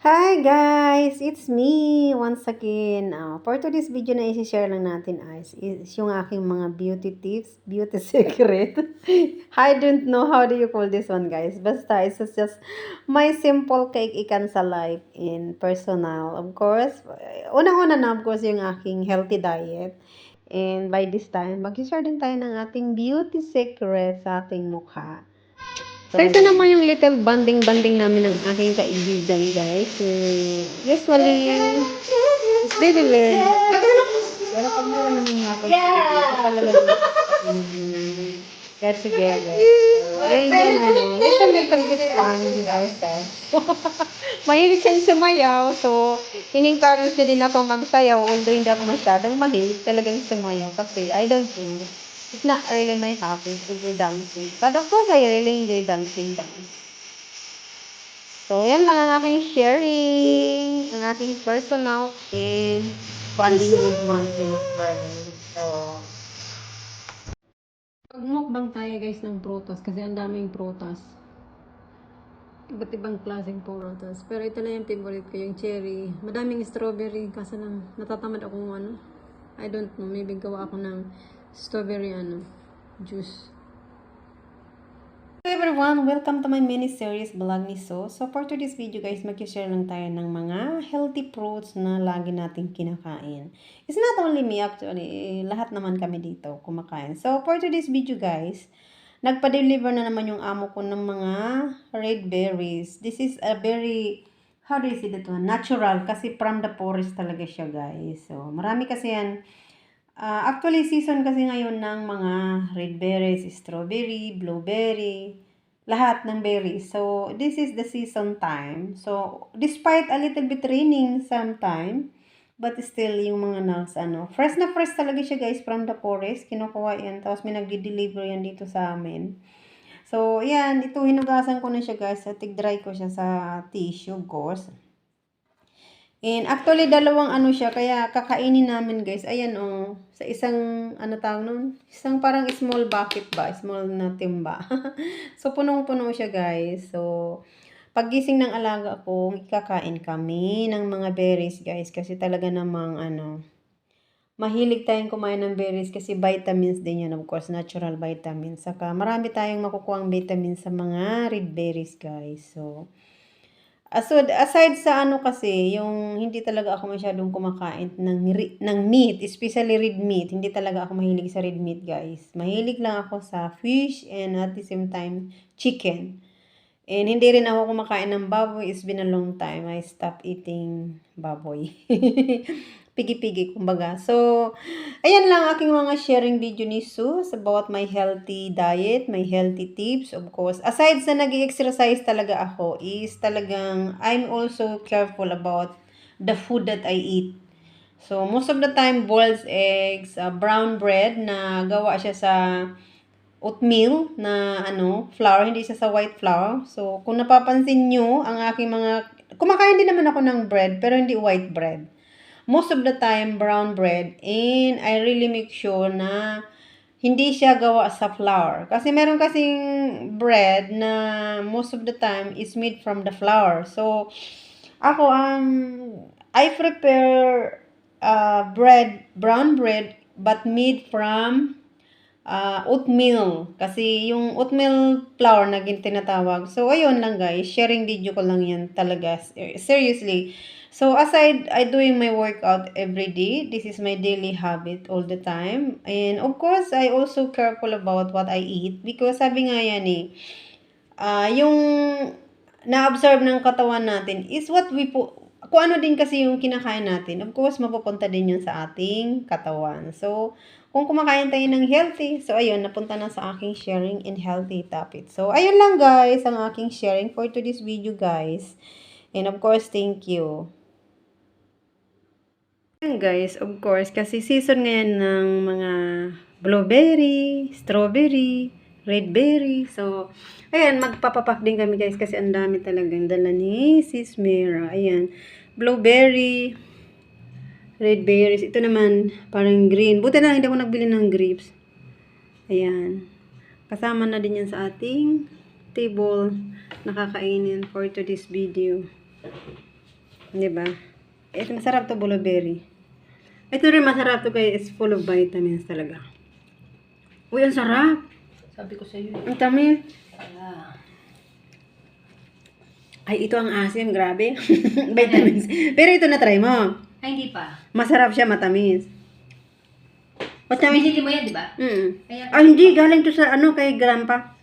Hi guys! It's me once again. For today's video na isi-share lang natin is yung aking mga beauty tips, beauty secret. I don't know how do you call this one guys. Basta it's just my simple cake ikan sa life in personal. Of course, unang-una na of course yung aking healthy diet. And by this time, mag-share din tayo ng ating beauty secret sa ating mukha. So, ito naman yung little banding-banding namin ng aking kaibigan, guys. Usually, it's really weird. Pero pag meron naman nga ako, talaga get together. And then, little bit fun with ourselves. Mahilig siyang sumayaw, so, in-encourage niya din ako magsayaw, although hindi ako masyadong mahilig talagang sumayaw kasi I don't think it's not really my hobby to do dancing. But of course, I really enjoy dancing. So, yan lang ang aking sharing, ang aking personal and bonding with my friends. So, magmukbang tayo guys ng prutas kasi ang daming prutas. Iba't ibang klaseng prutas. Pero ito na yung favorite ko, yung cherry. Madaming strawberry kasi lang natatamad akong I don't know, maybe gawa ako ng strawberry juice. Hello everyone! Welcome to my mini series vlog ni So. So for today's video guys, mag-share lang tayo ng mga healthy fruits na lagi nating kinakain. It's not only me actually, lahat naman kami dito kumakain. So for today's video guys, nagpa-deliver na naman yung amo ko ng mga red berries. This is a very, how do you say that one? Natural kasi from the forest talaga siya guys. So marami kasi yan. Actually, season kasi ngayon ng mga red berries, strawberry, blueberry, lahat ng berries. So, this is the season time. So, despite a little bit raining sometime, but still, yung mga nuts, fresh na fresh talaga siya guys from the forest. Kinukuha yan. Tapos, may nagdi-deliver yan dito sa amin. So, yan. Ito, hinugasan ko na siya guys. Tig-dry ko siya sa tissue, of course. And actually, dalawang siya, kaya kakainin namin guys. Ayan sa isang, tawag nun? Isang parang small bucket ba? Small na timba. So, punong-puno siya guys. So, paggising ng alaga ko, ikakain kami ng mga berries guys. Kasi talaga namang, mahilig tayong kumain ng berries kasi vitamins din yan. Of course, natural vitamins. Saka, marami tayong makukuha vitamins sa mga red berries guys. So, aside sa kasi, yung hindi talaga ako masyadong kumakain ng meat, especially red meat. Hindi talaga ako mahilig sa red meat, guys. Mahilig lang ako sa fish and at the same time, chicken. And hindi rin ako kumakain ng baboy. It's been a long time. I stopped eating baboy. Pigi-pigi, kumbaga. So, ayan lang aking mga sharing video ni Sus about my healthy diet, my healthy tips, of course. Aside sa nag-exercise talaga ako, is talagang I'm also careful about the food that I eat. So, most of the time, boiled eggs, brown bread na gawa siya sa oatmeal na flour, hindi siya sa white flour. So, kung napapansin nyo, ang aking kumakain din naman ako ng bread, pero hindi white bread. Most of the time, brown bread. And I really make sure na hindi siya gawa sa flour. Kasi meron kasing bread na most of the time is made from the flour. So, ako, I prepare brown bread, but made from oatmeal. Kasi yung oatmeal flour na tinatawag. So, ayun lang guys. Sharing video ko lang yan talaga. Seriously. So, aside I doing my workout every day, this is my daily habit all the time. And of course, I also careful about what I eat. Because sabi nga yan yung na-observe ng katawan natin is what we kung ano din kasi yung kinakain natin. Of course, mapupunta din yun sa ating katawan. So, kung kumakain tayo ng healthy, so ayun, napunta na sa aking sharing in healthy topic. So, ayun lang guys, ang aking sharing for today's video guys. And of course, thank you. Ayan guys, of course, kasi season ngayon ng mga blueberry, strawberry, red berry. So, ayan, magpapapak din kami guys kasi ang dami talagang dala ni Sis Mira. Ayan, blueberry, red berries. Ito naman, parang green. Buti na hindi ako nagbili ng grapes. Ayan. Kasama na din yan sa ating table na kakainin for today's video. Di ba? Ito, masarap to blueberry. Ito rin masarap to guys. It's full of vitamins talaga. Uy, ang sarap. Sabi ko sa iyo. Ang tamis. Ah. Ay, ito ang asim. Grabe. Vitamins. Pero ito na try mo. Ay, hindi pa. Masarap siya, matamis. Matamis. Binili mo yan, di ba? Kaya, Ah, hindi. Galing to sa kay grandpa.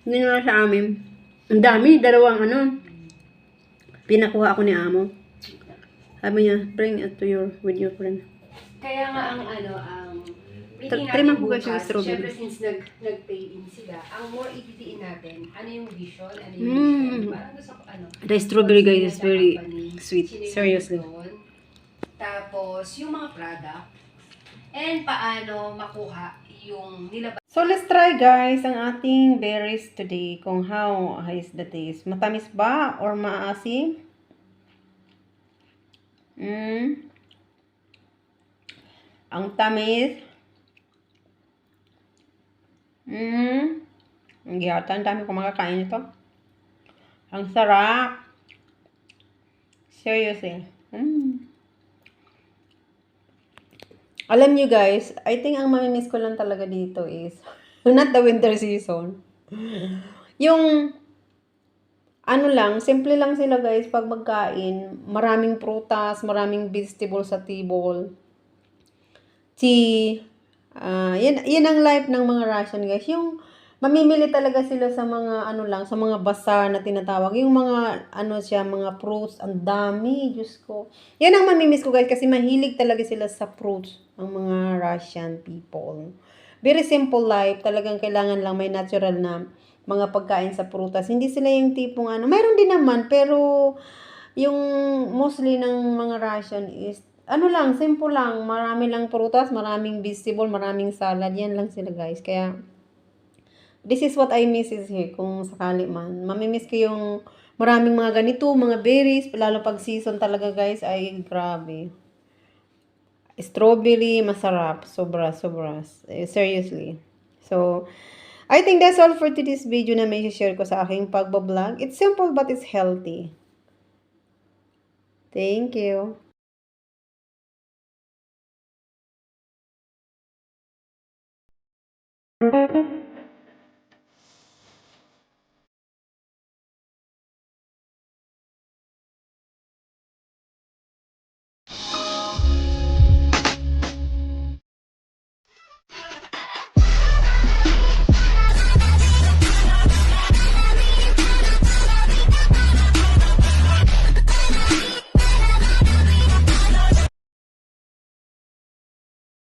Hindi na sa amin. Ang dami. Dalawang Pinakuha ako ni amo. Sabi niya, bring it to with your friend. kaya nga meeting Try mo natin po guys yung bukas, strawberry. syempre since nag-pay in sila, ang more ipitiin natin, ano yung vision, ano yung Mm. mission. Parang gusto ko, The strawberry guys is sa very company, sweet. sino yung Seriously. doon. Tapos, yung mga product, and paano makuha yung nilabas. So, let's try guys ang ating berries today. Kung how is the taste. Matamis ba or maasim? Ang tamis. Ang gihata. Ang dami kong makakain ito. Ang sarap. Seriously. Alam nyo guys, I think ang mamimiss ko lang talaga dito is not the winter season. Yung simple lang sila guys pag magkain. Maraming prutas, maraming vegetables sa table. Tea. Yan ang life ng mga Russian guys. Yung mamimili talaga sila sa mga sa mga bazaar na tinatawag. Yung mga mga fruits, ang dami, Diyos ko. Yan ang mamimiss ko guys kasi mahilig talaga sila sa fruits, ang mga Russian people. Very simple life, talagang kailangan lang may natural na mga pagkain sa prutas. Hindi sila yung tipong mayroon din naman, pero yung mostly ng mga Russian is simple lang, marami lang prutas, maraming vegetable, maraming salad, yan lang sila guys. Kaya this is what I miss is here, kung sakali man. Mamimiss ko yung maraming mga ganito, mga berries, lalo pag season talaga guys, ay grabe. Strawberry, masarap. Sobra. Seriously. So, I think that's all for today's video na may share ko sa aking pagbablog. It's simple but it's healthy. Thank you.